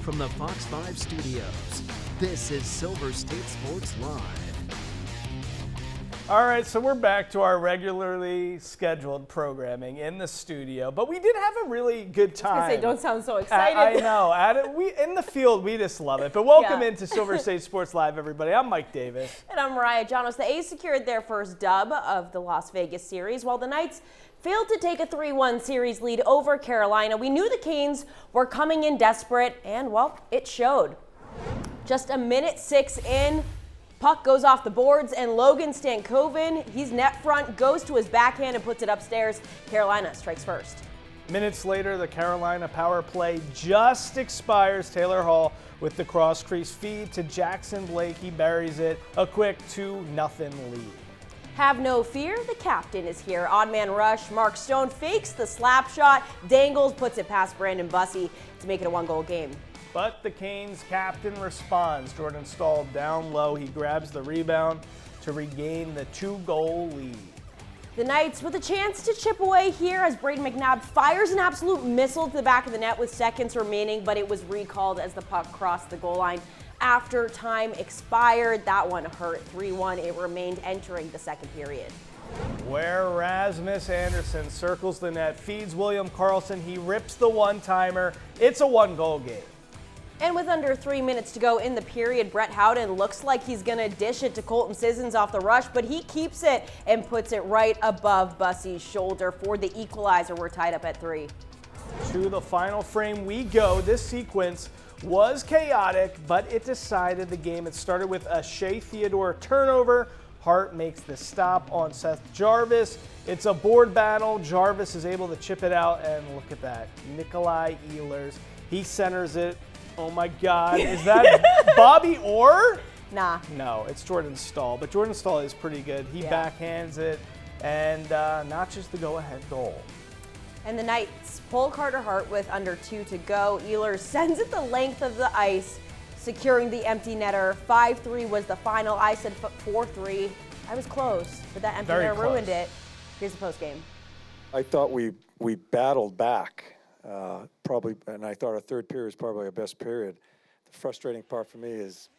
from the Fox 5 studios, this is Silver State Sports Live. All right, so we're back to our regularly scheduled programming in the studio, but we did have a really good time. I was gonna say, don't sound so excited. I know. In the field, we just love it. But welcome into Silver State Sports Live, everybody. I'm Mike Davis. And I'm Mariah Janos. The A's secured their first dub of the Las Vegas series, while the Knights failed to take a 3-1 series lead over Carolina. We knew the Canes were coming in desperate, and, well, it showed. Just a minute 6 in, puck goes off the boards, and Logan Stankoven, he's net front, goes to his backhand and puts it upstairs. Carolina strikes first. Minutes later, the Carolina power play just expires. Taylor Hall with the cross crease feed to Jackson Blake. He buries it. A quick 2-0 lead. Have no fear, the captain is here. Odd man rush, Mark Stone fakes the slap shot, dangles, puts it past Brandon Bussey to make it a 1-goal game. But the Canes captain responds. Jordan Stahl down low. He grabs the rebound to regain the 2-goal lead. The Knights with a chance to chip away here as Braden McNabb fires an absolute missile to the back of the net with seconds remaining, but it was recalled as the puck crossed the goal line after time expired. That one hurt. 3-1. It remained entering the second period. Where Rasmus Anderson circles the net, feeds William Karlsson. He rips the one-timer. It's a 1-goal game. And with under 3 minutes to go in the period, Brett Howden looks like he's going to dish it to Colton Sissons off the rush, but he keeps it and puts it right above Bussey's shoulder for the equalizer. We're tied up at 3. To the final frame we go. This sequence was chaotic, but it decided the game. It started with a Shea Theodore turnover. Hart makes the stop on Seth Jarvis. It's a board battle. Jarvis is able to chip it out, and look at that. Nikolai Ehlers. He centers it. Oh my God, is that Bobby Orr? Nah. No, it's Jordan Stahl, but Jordan Stahl is pretty good. He backhands it and notches the go-ahead goal. And the Knights pull Carter Hart with under 2 to go. Ehlers sends it the length of the ice, securing the empty netter. 5-3 was the final. I said 4-3. I was close, but that empty netter ruined it. Here's the postgame. I thought we battled back. Probably, and I thought our third period was probably our best period. The frustrating part for me is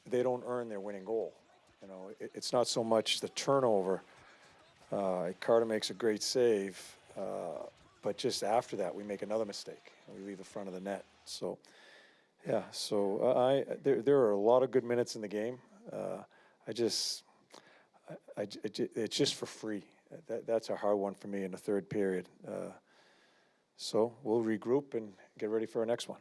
they don't earn their winning goal. You know, it's not so much the turnover. Carter makes a great save, but just after that, we make another mistake and we leave the front of the net. So, yeah. So there are a lot of good minutes in the game. It's just for free. That's a hard one for me in the third period. So we'll regroup and get ready for our next one.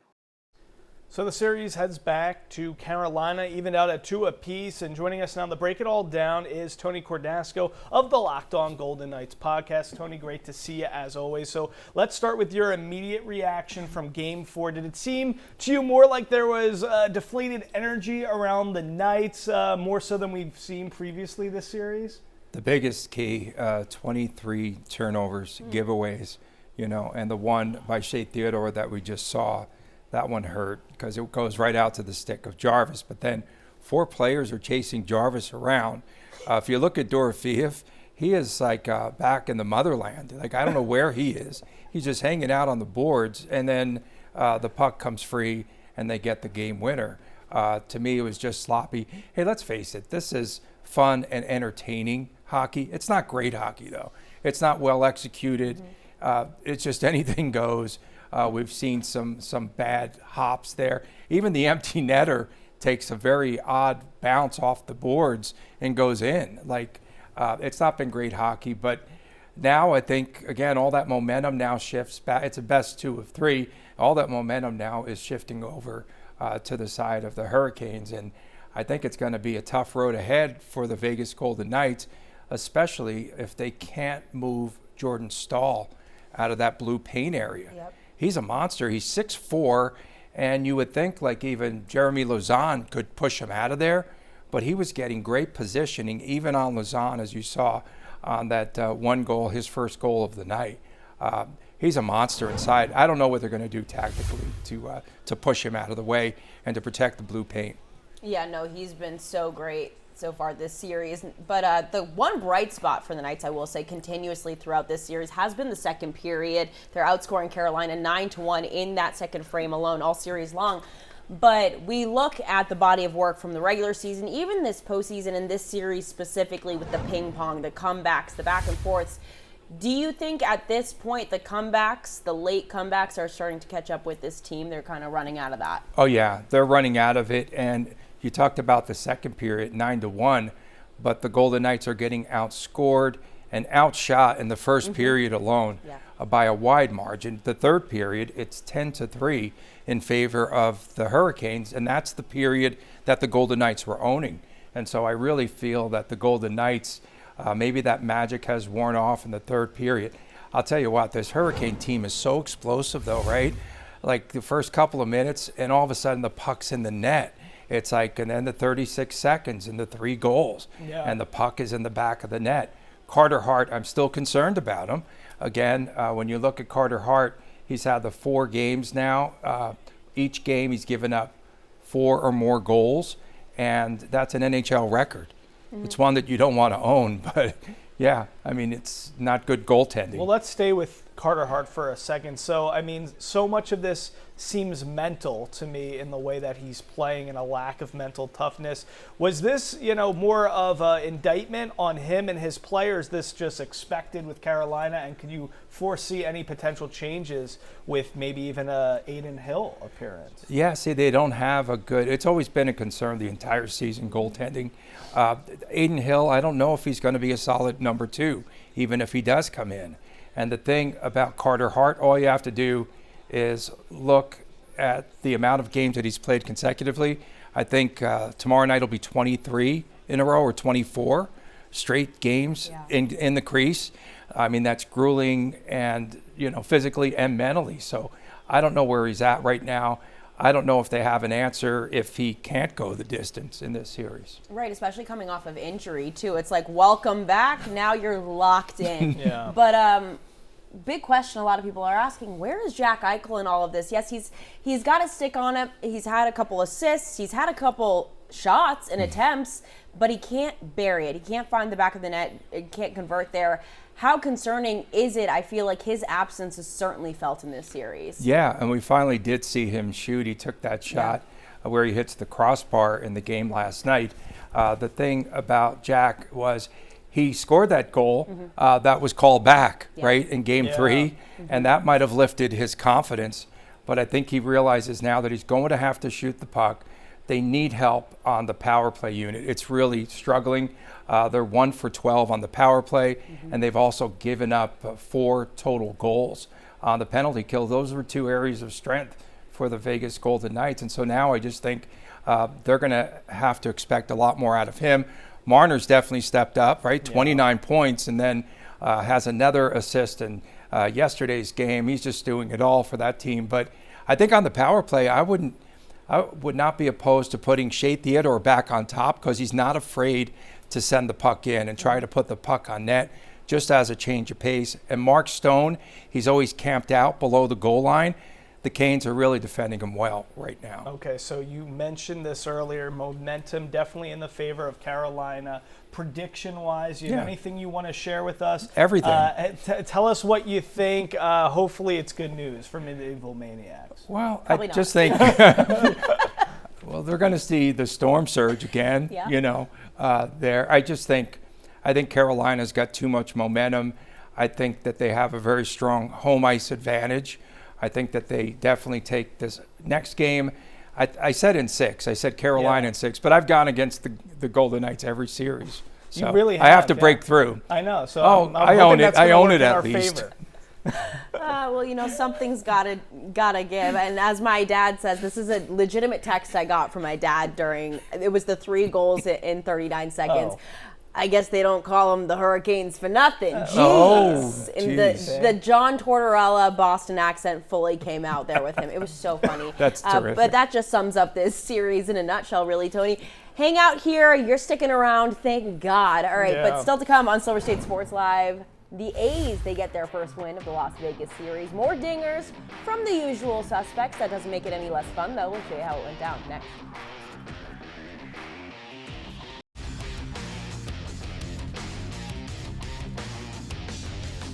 So the series heads back to Carolina, evened out at 2 apiece. And joining us now to break it all down is Tony Cordasco of the Locked On Golden Knights podcast. Tony, great to see you as always. So let's start with your immediate reaction from Game 4. Did it seem to you more like there was deflated energy around the Knights, more so than we've seen previously this series? The biggest key, 23 turnovers, giveaways. You know, and the one by Shea Theodore that we just saw, that one hurt because it goes right out to the stick of Jarvis. But then 4 players are chasing Jarvis around. If you look at Dorofeev, he is like back in the motherland. Like, I don't know where he is. He's just hanging out on the boards, and then the puck comes free, and they get the game winner. To me, it was just sloppy. Hey, let's face it. This is fun and entertaining hockey. It's not great hockey, though. It's not well executed. Mm-hmm. It's just anything goes. We've seen some bad hops there. Even the empty netter takes a very odd bounce off the boards and goes in. Like, it's not been great hockey, but now I think, again, all that momentum now shifts back. It's a best 2 of 3. All that momentum now is shifting over to the side of the Hurricanes, and I think it's going to be a tough road ahead for the Vegas Golden Knights, especially if they can't move Jordan Stahl out of that blue paint area. Yep. He's a monster. He's 6'4", and you would think like even Jeremy Lauzon could push him out of there, but he was getting great positioning even on Lauzon, as you saw on that one goal, his first goal of the night. He's a monster inside. I don't know what they're going to do tactically to push him out of the way and to protect the blue paint. Yeah, no, he's been so great so far this series. But the one bright spot for the Knights, I will say, continuously throughout this series has been the second period. They're outscoring Carolina 9-1 in that second frame alone, all series long. But we look at the body of work from the regular season, even this postseason and this series specifically with the ping pong, the comebacks, the back and forths. Do you think at this point the comebacks, the late comebacks, are starting to catch up with this team? They're kind of running out of that. Oh, yeah, they're running out of it. And you talked about the second period, 9-1, but the Golden Knights are getting outscored and outshot in the first period alone by a wide margin. The third period, it's 10-3 in favor of the Hurricanes, and that's the period that the Golden Knights were owning. And so I really feel that the Golden Knights, maybe that magic has worn off in the third period. I'll tell you what, this Hurricane team is so explosive though, right? Like the first couple of minutes and all of a sudden the puck's in the net. It's like, and then the 36 seconds and the 3 goals and the puck is in the back of the net. Carter Hart, I'm still concerned about him. Again, when you look at Carter Hart, he's had the 4 games now. Each game he's given up 4 or more goals, and that's an NHL record. It's one that you don't want to own, but yeah, I mean, it's not good goaltending. Well, let's stay with Carter Hart for a second. So, I mean, so much of this seems mental to me in the way that he's playing and a lack of mental toughness. Was this, more of an indictment on him and his players? This just expected with Carolina? And could you foresee any potential changes with maybe even a Aiden Hill appearance? Yeah, see, they don't have a good, it's always been a concern the entire season, goaltending. Aiden Hill, I don't know if he's going to be a solid number 2, even if he does come in. And the thing about Carter Hart, all you have to do is look at the amount of games that he's played consecutively. I think tomorrow night will be 23 in a row or 24 straight games in the crease. I mean, that's grueling and, physically and mentally. So I don't know where he's at right now. I don't know if they have an answer if he can't go the distance in this series. Right, especially coming off of injury, too. It's like, welcome back. Now you're locked in. But big question a lot of people are asking, where is Jack Eichel in all of this? Yes, he's got a stick on it. He's had a couple assists. He's had a couple shots and attempts, but he can't bury it. He can't find the back of the net. He can't convert there. How concerning is it? I feel like his absence is certainly felt in this series. Yeah, and we finally did see him shoot. He took that shot where he hits the crossbar in the game last night. The thing about Jack was he scored that goal that was called back, right, in Game 3, and that might have lifted his confidence. But I think he realizes now that he's going to have to shoot the puck. They need help on the power play unit. It's really struggling. They're 1 for 12 on the power play, and they've also given up 4 total goals on the penalty kill. Those were 2 areas of strength for the Vegas Golden Knights. And so now I just think they're going to have to expect a lot more out of him. Marner's definitely stepped up, right? 29 points, and then has another assist in yesterday's game. He's just doing it all for that team. But I think on the power play, I would not be opposed to putting Shea Theodore back on top because he's not afraid to send the puck in and try to put the puck on net just as a change of pace. And Mark Stone, he's always camped out below the goal line. The Canes are really defending him well right now. Okay, so you mentioned this earlier, momentum definitely in the favor of Carolina. Prediction-wise, anything you want to share with us? Everything. Tell us what you think. Hopefully it's good news for Medieval Maniacs. Well, Probably I just think well, they're going to see the storm surge again, there. I think Carolina's got too much momentum. I think that they have a very strong home ice advantage. I think that they definitely take this next game. I said in 6. I said Carolina in 6, but I've gone against the Golden Knights every series. So you really have, I have to break through. I know. So I own it. I own it at least. Well, something's gotta give. And as my dad says, this is a legitimate text I got from my dad it was the 3 goals in 39 seconds. I guess they don't call them the Hurricanes for nothing. Jeez. And the John Tortorella Boston accent fully came out there with him. It was so funny. That's terrific. But that just sums up this series in a nutshell, really, Tony. Hang out here. You're sticking around. Thank God. All right, but still to come on Silver State Sports Live. The A's, they get their first win of the Las Vegas series. More dingers from the usual suspects. That doesn't make it any less fun, though. We'll show you how it went down next.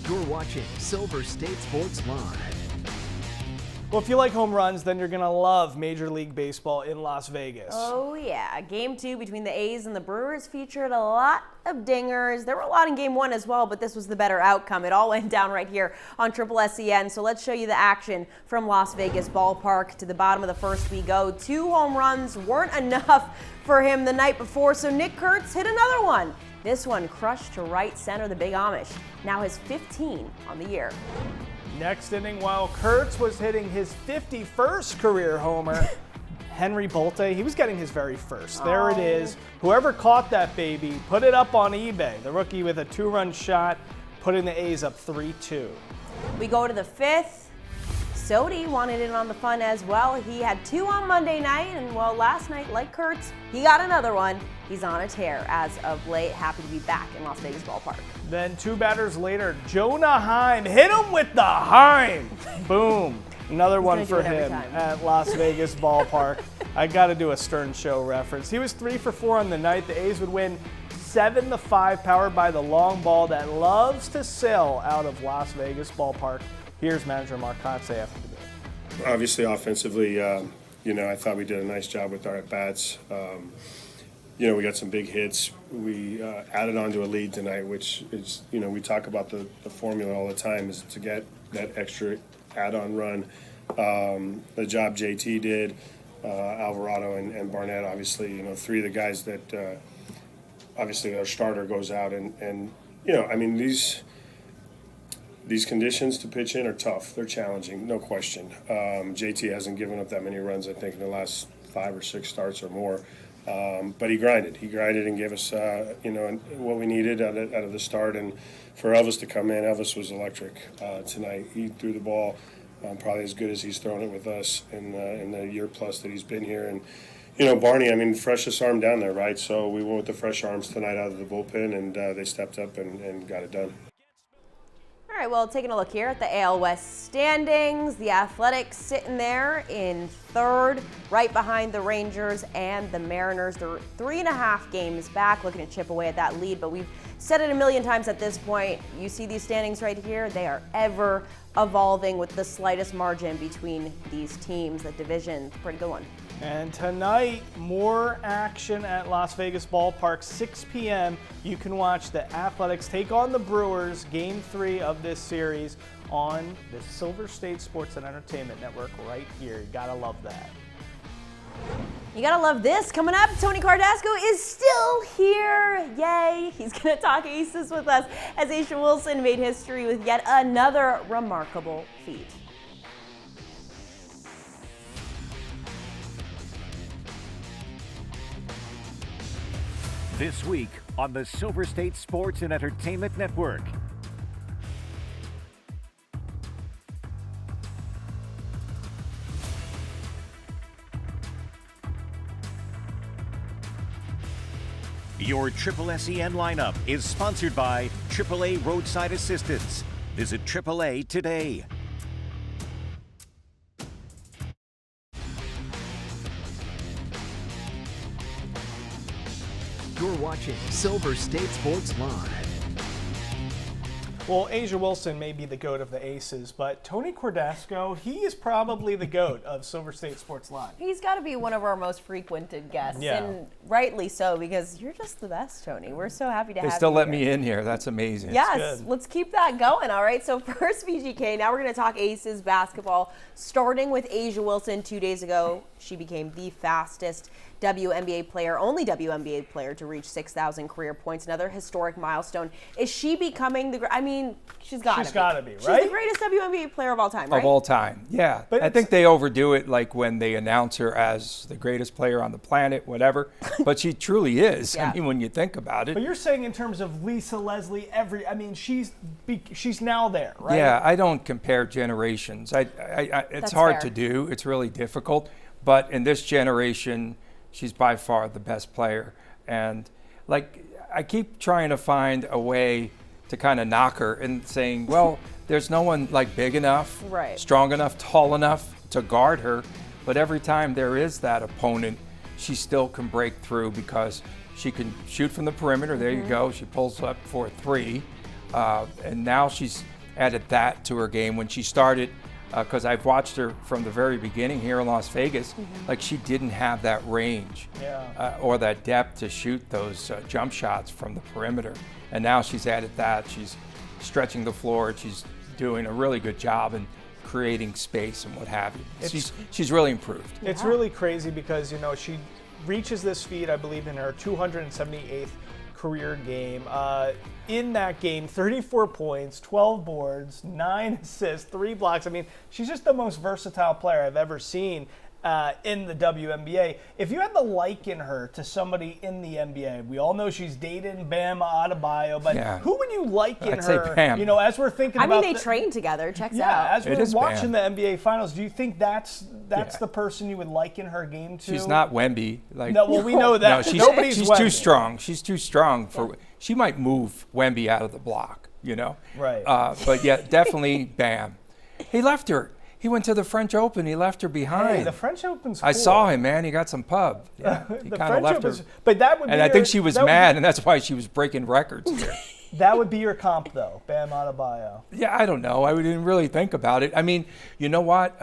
You're watching Silver State Sports Live. Well, if you like home runs, then you're going to love Major League Baseball in Las Vegas. Oh, yeah. Game 2 between the A's and the Brewers featured a lot of dingers. There were a lot in Game 1 as well, but this was the better outcome. It all went down right here on Triple SEN. So let's show you the action from Las Vegas Ballpark. To the bottom of the first we go. 2 home runs weren't enough for him the night before, so Nick Kurtz hit another one. This one crushed to right center, the Big Amish. Now has 15 on the year. Next inning, while Kurtz was hitting his 51st career homer, Henry Bolte, he was getting his very first. There it is. Whoever caught that baby, put it up on eBay. The rookie with a 2-run shot, putting the A's up 3-2. We go to the 5th. Sodi wanted in on the fun as well. He had 2 on Monday night, and well, last night, like Kurtz, he got another one. He's on a tear as of late. Happy to be back in Las Vegas Ballpark. Then 2 batters later, Jonah Heim hit him with the Heim. Boom. Another one for him at Las Vegas Ballpark. I got to do a Stern Show reference. He was 3 for 4 on the night. The A's would win 7-5, powered by the long ball that loves to sail out of Las Vegas Ballpark. Here's manager Mark Kotze after the game. Obviously, offensively, I thought we did a nice job with our at-bats. We got some big hits. We added on to a lead tonight, which is, we talk about the formula all the time, is to get that extra add-on run. The job JT did, Alvarado and Barnett, obviously, 3 of the guys that, obviously, our starter goes out. These conditions to pitch in are tough. They're challenging, no question. JT hasn't given up that many runs, I think, in the last 5 or 6 starts or more. But he grinded. He grinded and gave us, what we needed out of the start. And for Elvis to come in, Elvis was electric tonight. He threw the ball probably as good as he's thrown it with us in the year plus that he's been here. And Barney, freshest arm down there, right? So we went with the fresh arms tonight out of the bullpen, and they stepped up and got it done. All right, well, taking a look here at the AL West standings, the Athletics sitting there in 3rd, right behind the Rangers and the Mariners. They're 3.5 games back, looking to chip away at that lead, but we've said it a million times at this point. You see these standings right here? They are ever evolving with the slightest margin between these teams. The division, pretty good one. And tonight, more action at Las Vegas Ballpark, 6 p.m. You can watch the Athletics take on the Brewers, Game 3 of this series on the Silver State Sports and Entertainment Network right here. You gotta love that. You gotta love this. Coming up, Tony Cardasco is still here. Yay! He's gonna talk aces with us as Aisha Wilson made history with yet another remarkable feat. This week on the Silver State Sports and Entertainment Network. Your Triple SEN lineup is sponsored by AAA Roadside Assistance. Visit AAA today. You're watching Silver State Sports Live. Well, Asia Wilson may be the GOAT of the Aces, but Tony Cardasco, he is probably the GOAT of Silver State Sports Live. He's got to be one of our most frequented guests, Yeah. and rightly so, because you're just the best, Tony. We're so happy to have you. They still let here. me in here. That's amazing. Yes, good. let's keep that going. All right, so first VGK, now we're going to talk Aces basketball, starting with Asia Wilson. 2 days ago, she became the fastest WNBA player, only WNBA player to reach 6,000 career points, another historic milestone. Is she becoming she's got to be, right? She's the greatest WNBA player of all time, right? Of all time, yeah. But I think they overdo it, like when they announce her as the greatest player on the planet, whatever. But she truly is. Yeah. I mean, when you think about it. But you're saying in terms of Lisa Leslie, she's now there, right? Yeah, I don't compare generations. It's That's hard fair. to do. It's really difficult. But in this generation, she's by far the best player. And I keep trying to find a way to kind of knock her and saying, well, there's no one big enough, Right. strong enough, tall enough to guard her. But every time there is that opponent, she still can break through because she can shoot from the perimeter. There you go. She pulls up for a 3. And now she's added that to her game when she started. Because I've watched her from the very beginning here in Las Vegas, like she didn't have that range or that depth to shoot those jump shots from the perimeter. And now she's added that. She's stretching the floor. She's doing a really good job in creating space and what have you. She's really improved. It's really crazy because, you know, she reaches this feat, I believe, in her 278th career game. In that game, 34 points, 12 boards, 9 assists, 3 blocks. I mean, she's just the most versatile player I've ever seen in the WNBA. If you had to liken her to somebody in the NBA, we all know she's dating Bam Adebayo, but who would you liken I'd say her? Bam. You know, as we're thinking about, they train together. Checks out. Yeah, as we're watching Bam. the NBA Finals, do you think that's the person you would liken her game to? She's not Wemby. Like, no, well, we know that. No, Nobody's she's Wemby. too strong. She's too strong for. She might move Wemby out of the block. You know. Right. But yeah, definitely Bam. He left her. He went to the French Open. He left her behind. Hey, the French Open's cool. I saw him, man. He got some pub. Yeah, he kind of left her. But that would be and I think she was mad, and that's why she was breaking records here. That would be your comp, though, Bam Adebayo. Yeah, I don't know. I didn't really think about it. I mean, you know what?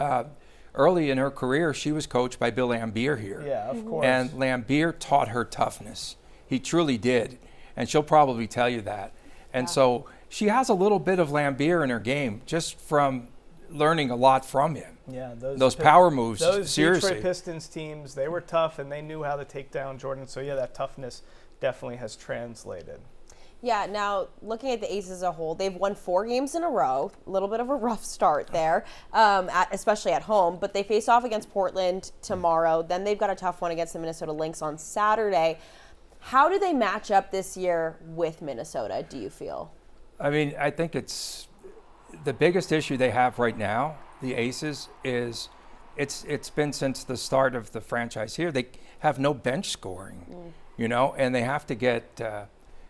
Early in her career, she was coached by Bill Laimbeer here. Yeah, of course. And Laimbeer taught her toughness. He truly did. And she'll probably tell you that. And so she has a little bit of Laimbeer in her game just from learning a lot from him. Yeah, those power moves, those seriously. Detroit Pistons teams, they were tough and they knew how to take down Jordan. So, yeah, that toughness definitely has translated. Yeah, now looking at the Aces as a whole, they've won 4 games in a row. A little bit of a rough start there, especially at home. But they face off against Portland tomorrow. Then they've got a tough one against the Minnesota Lynx on Saturday. How do they match up this year with Minnesota, do you feel? I mean, I think it's the biggest issue they have right now, the Aces, is it's been since the start of the franchise here. They have no bench scoring, you know, and they have to get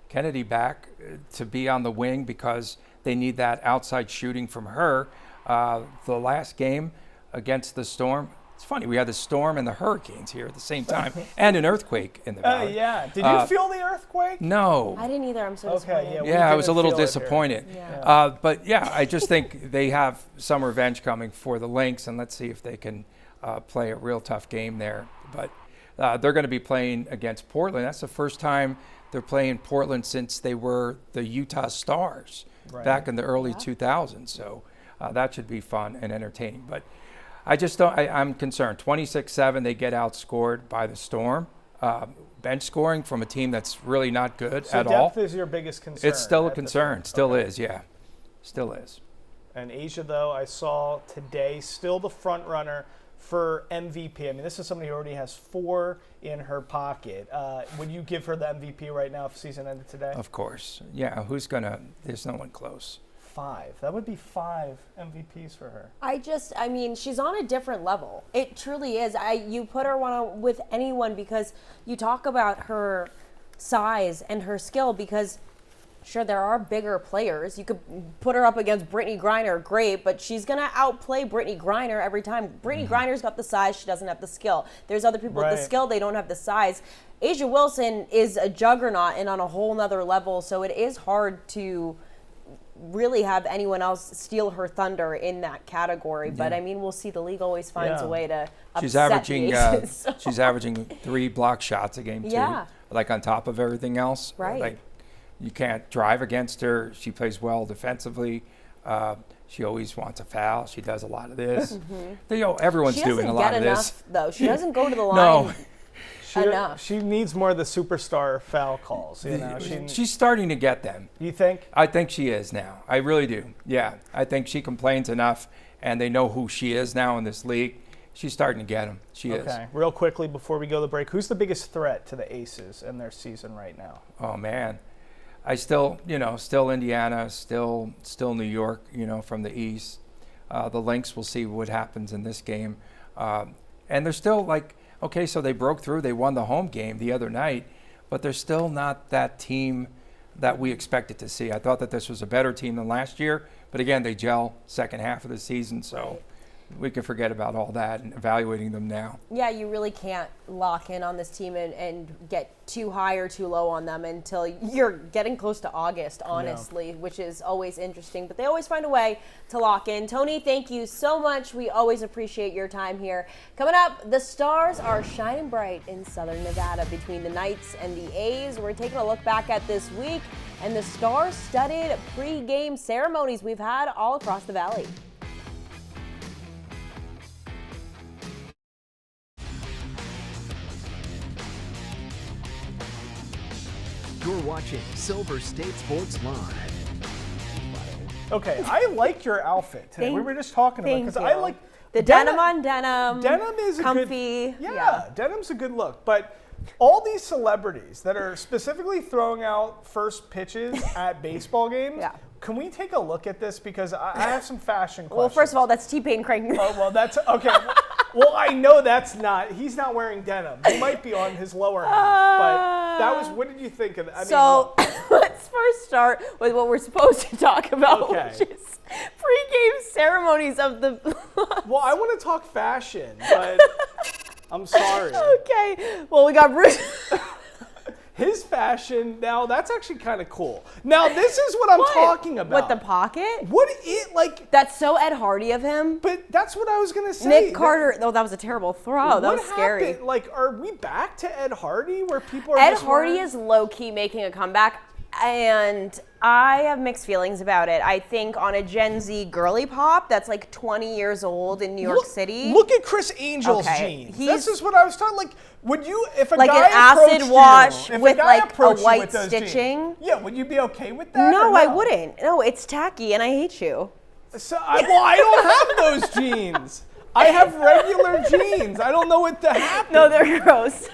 Kennedy back to be on the wing because they need that outside shooting from her. The last game against the Storm, it's funny, we had the Storm and the Hurricanes here at the same time and an earthquake in the valley. Yeah. Did you feel the earthquake? No. I didn't either. I'm so disappointed. Yeah, I was a little disappointed. Yeah. But yeah, I just think they have some revenge coming for the Lynx, and let's see if they can play a real tough game there. But they're going to be playing against Portland. That's the first time they're playing Portland since they were the Utah Stars back in the early 2000s. So that should be fun and entertaining. But I just don't. I'm concerned. 26-7, they get outscored by the Storm. Bench scoring from a team that's really not good at all. So depth is your biggest concern. It's still a concern. Still is, yeah. Still is. And Asia, though, I saw today, still the front runner for MVP. I mean, this is somebody who already has 4 in her pocket. Would you give her the MVP right now if the season ended today? Of course. Yeah, there's no one close. 5. That would be 5 MVPs for her. I mean, she's on a different level. It truly is. You put her with anyone because you talk about her size and her skill because, sure, there are bigger players. You could put her up against Brittany Griner, great, but she's going to outplay Brittany Griner every time. Brittany Griner's got the size, she doesn't have the skill. There's other people with the skill, they don't have the size. Asia Wilson is a juggernaut and on a whole nother level, so it is hard to really have anyone else steal her thunder in that category. But I mean, we'll see. The league always finds a way to upset the Aces. She's averaging 3 block shots a game too, like on top of everything else. Right. Like you can't drive against her. She plays well defensively. She always wants a foul. She does a lot of this. Everyone's doing a lot of this. She doesn't get enough, though. She doesn't go to the line. No. Enough. She needs more of the superstar foul calls. You know, she's starting to get them. You think? I think she is now. I really do. Yeah, I think she complains enough, and they know who she is now in this league. She's starting to get them. She is. Okay. Real quickly before we go to the break, who's the biggest threat to the Aces in their season right now? Oh man, I still Indiana, still New York. From the East. The Lynx. We'll see what happens in this game, and they're still like. Okay, so they broke through. They won the home game the other night, but they're still not that team that we expected to see. I thought that this was a better team than last year, but again, they gel second half of the season. So, we can forget about all that and evaluating them now. Yeah, you really can't lock in on this team and get too high or too low on them until you're getting close to August, honestly, which is always interesting. But they always find a way to lock in. Tony, thank you so much. We always appreciate your time here. Coming up, the stars are shining bright in Southern Nevada between the Knights and the A's. We're taking a look back at this week and the star-studded pre-game ceremonies we've had all across the valley. You're watching Silver State Sports Live. Okay, I like your outfit today. We were just talking about it because I like the denim on denim. Denim is comfy. A good, denim's a good look. But all these celebrities that are specifically throwing out first pitches at baseball games, can we take a look at this? Because I have some fashion questions. Well, first of all, that's T-Pain cranking. Oh, well, that's okay. Well, I know he's not wearing denim. He might be on his lower half, but that was, what did you think of that? Let's first start with what we're supposed to talk about, which is pre-game ceremonies of the... Well, I want to talk fashion, but I'm sorry. Okay. Well, we got Bruce... His fashion, now that's actually kind of cool. Now this is what I'm talking about. With the pocket? What it like? That's so Ed Hardy of him. But that's what I was gonna say. Nick Carter. Oh, that was a terrible throw. That was scary. Happened? Like, are we back to Ed Hardy where people are? Ed Hardy is low key making a comeback, and I have mixed feelings about it. I think on a Gen Z girly pop that's like 20 years old in New York City. Look at Chris Angel's jeans. This is what I was talking. Like, would you, if a like guy an acid wash you, with like a white stitching? Jeans, would you be okay with that? No, I wouldn't. No, it's tacky, and I hate you. So, I don't have those jeans. I have regular jeans. I don't know what to happen. No, they're gross.